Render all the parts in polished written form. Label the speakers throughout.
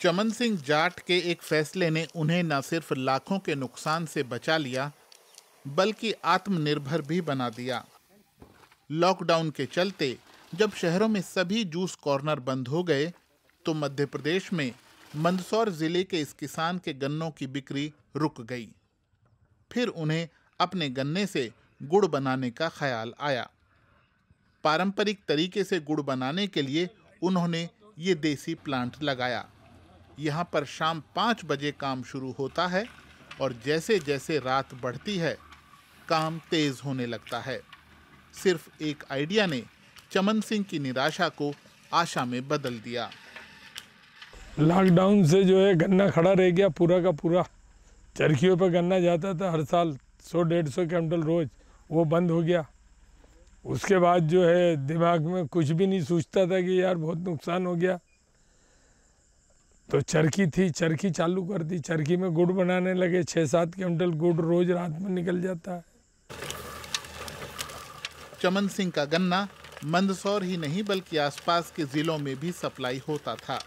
Speaker 1: चमन सिंह जाट के एक फैसले ने उन्हें न सिर्फ लाखों के नुकसान से बचा लिया, बल्कि आत्मनिर्भर भी बना दिया। लॉकडाउन के चलते जब शहरों में सभी जूस कॉर्नर बंद हो गए, तो मध्य प्रदेश में मंदसौर जिले के इस किसान के गन्नों की बिक्री रुक गई। फिर उन्हें अपने गन्ने से गुड़ बनाने का ख्याल आया। पारंपरिक तरीके से गुड़ बनाने के लिए उन्होंने ये देसी प्लांट लगाया। यहाँ पर शाम 5 बजे काम शुरू होता है और जैसे जैसे रात बढ़ती है, काम तेज होने लगता है। सिर्फ एक आइडिया ने चमन सिंह की निराशा को आशा में बदल दिया।
Speaker 2: लॉकडाउन से जो है गन्ना खड़ा रह गया, पूरा का पूरा। चरखियों पर गन्ना जाता था हर साल 100-150 क्विंटल रोज, वो बंद हो गया। उसके बाद जो है दिमाग में कुछ भी नहीं सोचता था कि यार बहुत नुकसान हो गया। तो चरखी थी, चरखी चालू कर दी। चरखी में गुड़ बनाने लगे। 6-7 क्विंटल गुड़ रोज रात में निकल जाता है।
Speaker 1: चमन सिंह का गन्ना मंदसौर ही नहीं बल्कि आसपास के जिलों में भी सप्लाई होता था,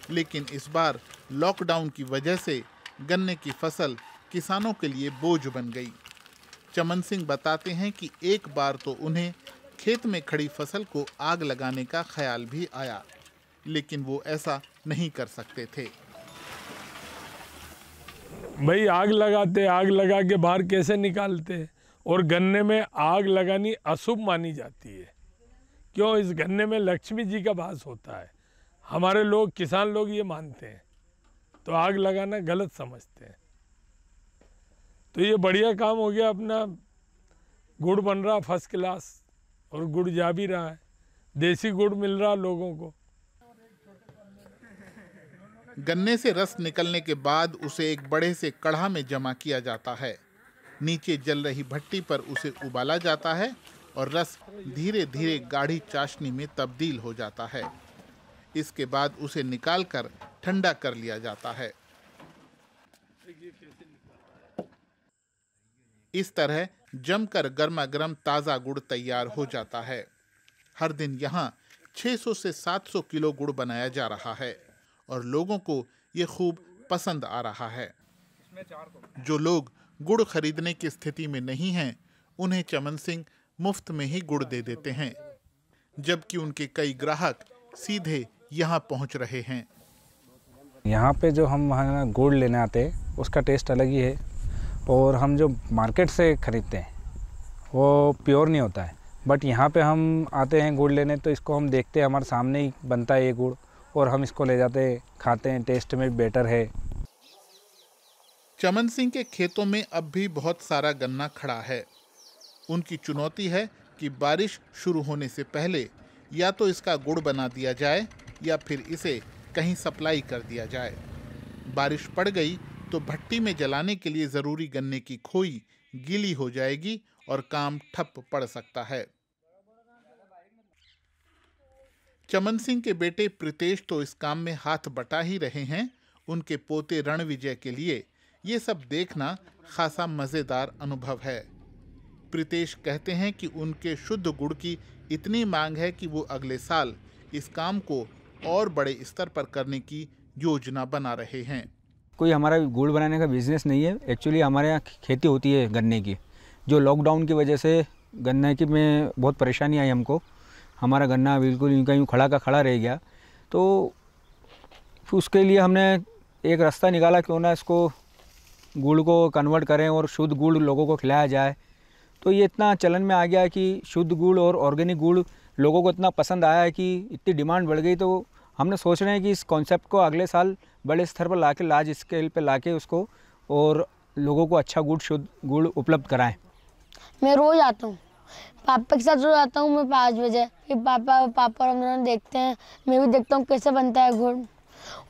Speaker 1: लेकिन इस बार लॉकडाउन की वजह से गन्ने की फसल किसानों के लिए बोझ बन गई। चमन सिंह बताते हैं कि एक बार तो उन्हें खेत में खड़ी फसल को आग लगाने का ख्याल भी आया, लेकिन वो ऐसा नहीं कर सकते थे।
Speaker 2: भाई आग लगाते, आग लगा के बाहर कैसे निकालते? और गन्ने में आग लगानी अशुभ मानी जाती है। क्यों? इस गन्ने में लक्ष्मी जी का वास होता है। हमारे लोग, किसान लोग ये मानते हैं, तो आग लगाना गलत समझते हैं। तो ये बढ़िया काम हो गया अपना। गुड़ बन रहा फर्स्ट क्लास, और गुड़ जा भी रहा है। देसी गुड़ मिल रहा लोगों को।
Speaker 1: गन्ने से रस निकलने के बाद उसे एक बड़े से कढ़ा में जमा किया जाता है। नीचे जल रही भट्टी पर उसे उबाला जाता है और रस धीरे धीरे गाढ़ी चाशनी में तब्दील हो जाता है। इसके बाद उसे निकालकर ठंडा कर लिया जाता है। इस तरह जमकर गर्मा गर्म ताजा गुड़ तैयार हो जाता है। हर दिन यहाँ 600 से 700 किलो गुड़ बनाया जा रहा है और लोगों को ये खूब पसंद आ रहा है। जो लोग गुड़ खरीदने की स्थिति में नहीं हैं, उन्हें चमन सिंह मुफ्त में ही गुड़ दे देते हैं, जबकि उनके कई ग्राहक सीधे यहाँ पहुँच रहे हैं।
Speaker 3: यहाँ पे जो हम गुड़ लेने आते हैं उसका टेस्ट अलग ही है, और हम जो मार्केट से खरीदते हैं वो प्योर नहीं होता है। बट यहाँ पे हम आते हैं गुड़ लेने, तो इसको हम देखते हैं, हमारे सामने ही बनता है ये गुड़, और हम इसको ले जाते हैं, खाते हैं, टेस्ट में बेटर है।
Speaker 1: चमन सिंह के खेतों में अब भी बहुत सारा गन्ना खड़ा है। उनकी चुनौती है कि बारिश शुरू होने से पहले या तो इसका गुड़ बना दिया जाए या फिर इसे कहीं सप्लाई कर दिया जाए। बारिश पड़ गई तो भट्टी में जलाने के लिए जरूरी गन्ने की खोई गीली हो जाएगी और काम ठप पड़ सकता है। चमन सिंह के बेटे प्रीतेश तो इस काम में हाथ बटा ही रहे हैं। उनके पोते रणविजय के लिए ये सब देखना खासा मजेदार अनुभव है। प्रीतेश कहते हैं कि उनके शुद्ध गुड़ की इतनी मांग है कि वो अगले साल इस काम को और बड़े स्तर पर करने की योजना बना रहे हैं।
Speaker 3: कोई हमारा गुड़ बनाने का बिजनेस नहीं है। एक्चुअली हमारे यहाँ खेती होती है गन्ने की। जो लॉकडाउन की वजह से गन्ने की में बहुत परेशानी आई हमको। हमारा गन्ना बिल्कुल कहीं खड़ा का खड़ा रह गया, तो उसके लिए हमने एक रास्ता निकाला, क्यों ना इसको गुड़ को कन्वर्ट करें और शुद्ध गुड़ लोगों को खिलाया जाए। तो ये इतना चलन में आ गया कि शुद्ध गुड़ और ऑर्गेनिक गुड़ लोगों को इतना पसंद आया है कि इतनी डिमांड बढ़ गई। तो हमने सोच रहे हैं कि इस कॉन्सेप्ट को अगले साल बड़े स्तर पर लाके, लार्ज स्केल पे लाके उसको, और लोगों को अच्छा गुड़, शुद्ध गुड़ उपलब्ध कराएं।
Speaker 4: मैं रोज आता हूँ, पापा के साथ रोज आता हूँ मैं 5 बजे। फिर पापा और हम दोनों देखते हैं, मैं भी देखता हूँ कैसे बनता है गुड़,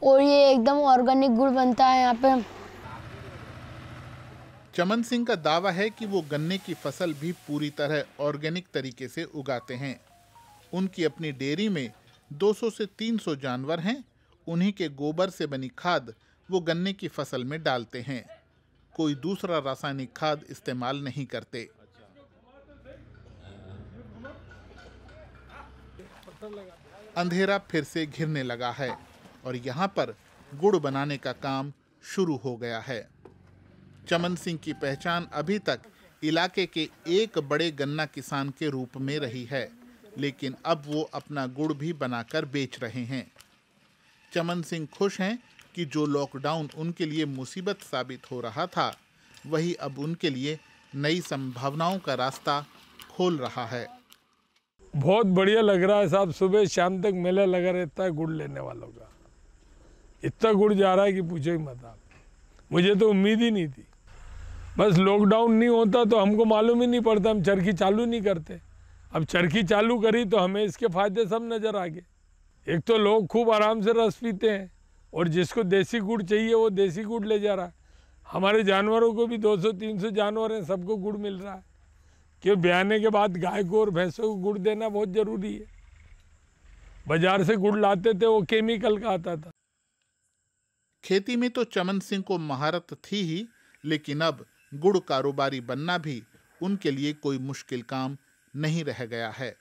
Speaker 4: और ये एकदम ऑर्गेनिक गुड़ बनता है यहाँ पे।
Speaker 1: चमन सिंह का दावा है कि वो गन्ने की फसल भी पूरी तरह ऑर्गेनिक तरीके से उगाते हैं। उनकी अपनी डेयरी में 200 से 300 जानवर हैं। उन्हीं के गोबर से बनी खाद वो गन्ने की फसल में डालते हैं। कोई दूसरा रासायनिक खाद इस्तेमाल नहीं करते। अंधेरा फिर से घिरने लगा है और यहाँ पर गुड़ बनाने का काम शुरू हो गया है। चमन सिंह की पहचान अभी तक इलाके के एक बड़े गन्ना किसान के रूप में रही है, लेकिन अब वो अपना गुड़ भी बनाकर बेच रहे हैं। चमन सिंह खुश हैं कि जो लॉकडाउन उनके लिए मुसीबत साबित हो रहा था, वही अब उनके लिए नई संभावनाओं का रास्ता खोल रहा है।
Speaker 2: बहुत बढ़िया लग रहा है साहब, सुबह शाम तक मेला लगा रहता है गुड़ लेने वालों का। इतना गुड़ जा रहा है कि पूछो ही मत आप। मुझे तो उम्मीद ही नहीं थी। बस लॉकडाउन नहीं होता तो हमको मालूम ही नहीं पड़ता, हम चरखी चालू नहीं करते। अब चरखी चालू करी तो हमें इसके फायदे सब नज़र आ गए। एक तो लोग खूब आराम से रस पीते हैं, और जिसको देसी गुड़ चाहिए वो देसी गुड़ ले जा रहा है। हमारे जानवरों को भी 200-300 जानवर हैं, सबको गुड़ मिल रहा है। कि ब्याने के बाद गाय को और भैंसों को गुड़ देना बहुत ज़रूरी है। बाजार से गुड़ लाते थे, वो केमिकल का आता था।
Speaker 1: खेती में तो चमन सिंह को महारत थी ही, लेकिन अब गुड़ कारोबारी बनना भी उनके लिए कोई मुश्किल काम नहीं रह गया है।